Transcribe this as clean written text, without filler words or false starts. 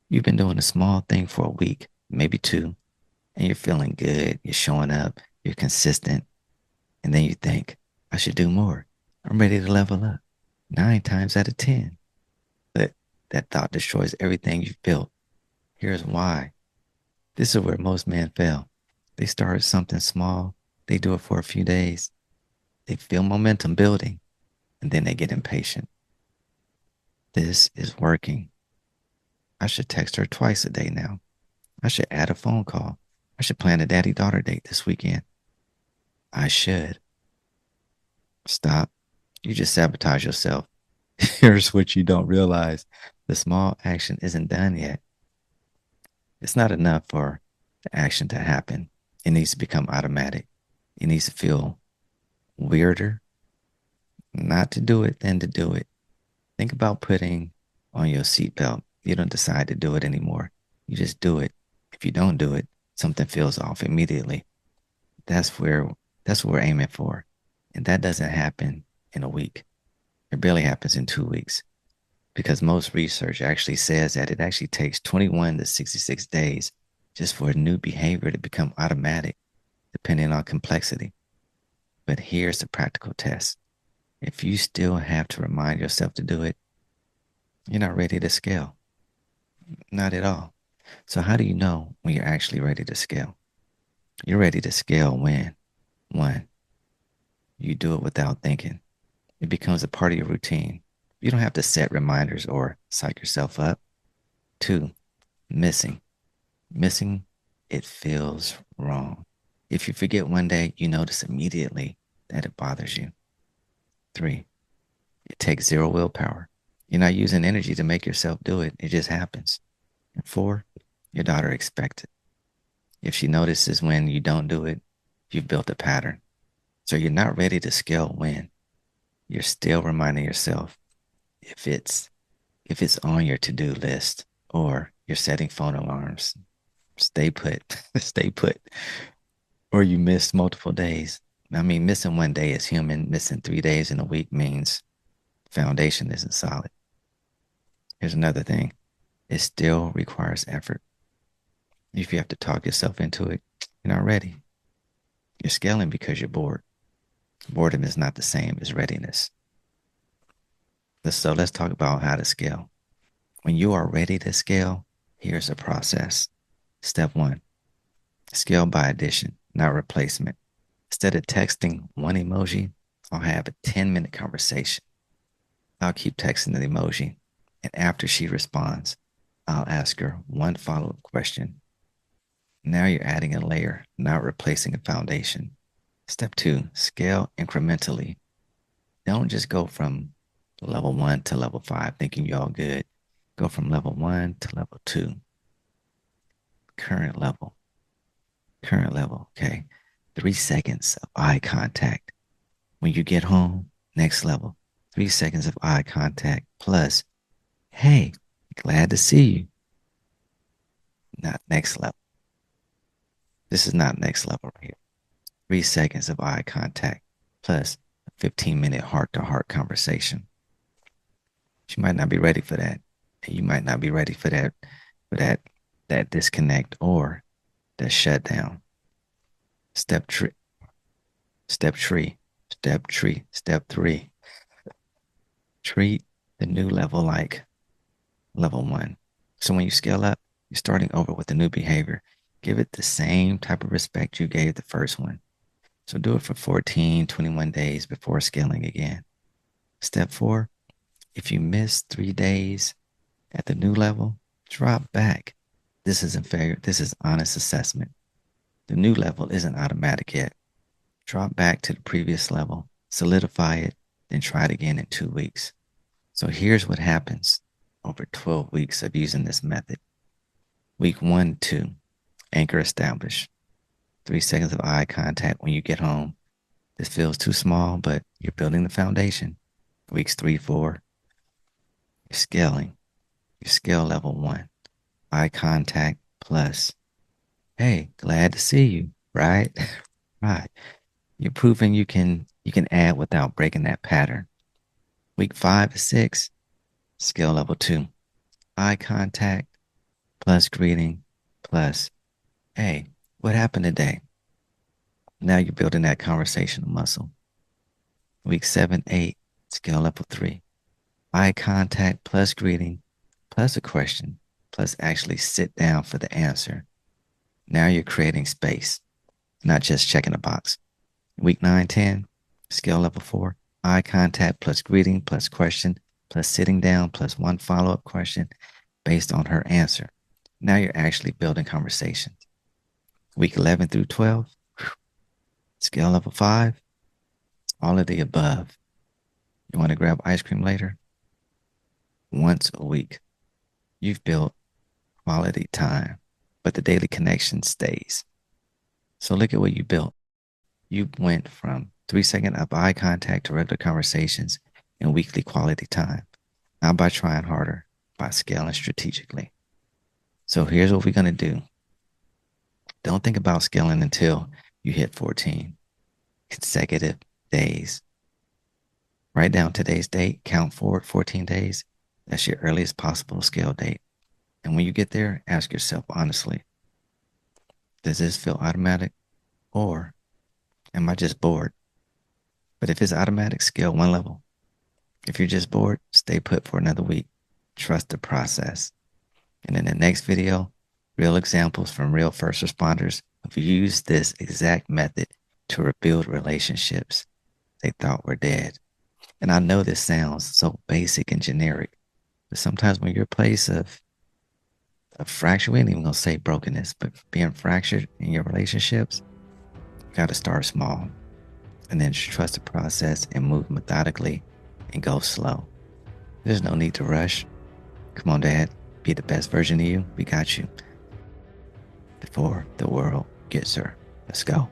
You've been doing a small thing for a week, maybe two, and you're feeling good. You're showing up, you're consistent. And then you think, I should do more. I'm ready to level up 9 times out of 10. But that thought destroys everything you've built. Here's why. This is where most men fail. They start something small, they do it for a few days, they feel momentum building, and then they get impatient. This is working. I should text her twice a day now. I should add a phone call. I should plan a daddy daughter date this weekend. I should. Stop. You just sabotage yourself. Here's what you don't realize: the small action isn't done yet. It's not enough for the action to happen. It needs to become automatic. It needs to feel weirder not to do it than to do it. Think about putting on your seatbelt. You don't decide to do it anymore. You just do it. If you don't do it, something feels off immediately. That's where that's what we're aiming for. And that doesn't happen in a week. It barely happens in 2 weeks because most research actually says that it actually takes 21 to 66 days just for a new behavior to become automatic, depending on complexity. But here's the practical test. If you still have to remind yourself to do it, you're not ready to scale. Not at all. So, how do you know when you're actually ready to scale? You're ready to scale when, one, you do it without thinking. It becomes a part of your routine. You don't have to set reminders or psych yourself up. Two, missing. Missing, it feels wrong. If you forget one day, you notice immediately that it bothers you. Three, it takes zero willpower. You're not using energy to make yourself do it. It just happens. And four, your daughter expects it. If she notices when you don't do it, you've built a pattern. So you're not ready to scale when. You're still reminding yourself if it's on your to-do list or you're setting phone alarms. Stay put. Stay put. Or you missed multiple days. I mean, missing one day is human. Missing 3 days in a week means foundation isn't solid. Here's another thing. It still requires effort. If you have to talk yourself into it, you're not ready. You're scaling because you're bored. Boredom is not the same as readiness. So let's talk about how to scale. When you are ready to scale, here's the process. Step one, scale by addition, not replacement. Instead of texting one emoji, I'll have a 10-minute conversation. I'll keep texting the emoji. And after she responds, I'll ask her one follow-up question. Now you're adding a layer, not replacing a foundation. Step two, scale incrementally. Don't just go from level 1 to level 5 thinking you're all good. Go from level 1 to level 2. Current level. Current level. Okay. 3 seconds of eye contact. When you get home, next level. 3 seconds of eye contact plus, hey, glad to see you. Not next level. This is not next level right here. 3 seconds of eye contact plus a 15-minute heart-to-heart conversation. She might not be ready for that. And you might not be ready for that disconnect or that shutdown. Step three, step three, step three. Treat the new level like level one. So when you scale up, you're starting over with a new behavior. Give it the same type of respect you gave the first one. So do it for 14, 21 days before scaling again. Step four, if you miss 3 days at the new level, drop back. This isn't fair. This is honest assessment. The new level isn't automatic yet. Drop back to the previous level, solidify it, then try it again in 2 weeks. So here's what happens over 12 weeks of using this method. Week 1, 2, anchor established. 3 seconds of eye contact when you get home. This feels too small, but you're building the foundation. Weeks 3, 4, you're scaling. You scale level 1. Eye contact plus, hey, glad to see you, right? Right. You're proving you can add without breaking that pattern. Week 5 to 6, scale level 2. Eye contact, plus greeting plus, hey, what happened today? Now you're building that conversational muscle. Week 7, 8, skill level 3. Eye contact plus greeting plus a question plus actually sit down for the answer. Now you're creating space, not just checking a box. Week 9, 10, skill level 4. Eye contact plus greeting plus question plus sitting down plus one follow-up question based on her answer. Now you're actually building conversations. Week 11 through 12, skill level 5, all of the above. You want to grab ice cream later? Once a week. You've built quality time, but the daily connection stays. So look at what you built. You went from 3-second up eye contact to regular conversations and weekly quality time. Not by trying harder, by scaling strategically. So here's what we're going to do. Don't think about scaling until you hit 14 consecutive days. Write down today's date, count forward 14 days. That's your earliest possible scale date. And when you get there, ask yourself honestly, does this feel automatic or am I just bored? But if it's automatic, scale one level. If you're just bored, stay put for another week. Trust the process. And in the next video, real examples from real first responders have used this exact method to rebuild relationships they thought were dead. And I know this sounds so basic and generic, but sometimes when you're a place of fracture, we ain't even gonna say brokenness, but being fractured in your relationships, you gotta start small and then trust the process and move methodically and go slow. There's no need to rush. Come on, Dad, be the best version of you. We got you before the world gets her. Let's go.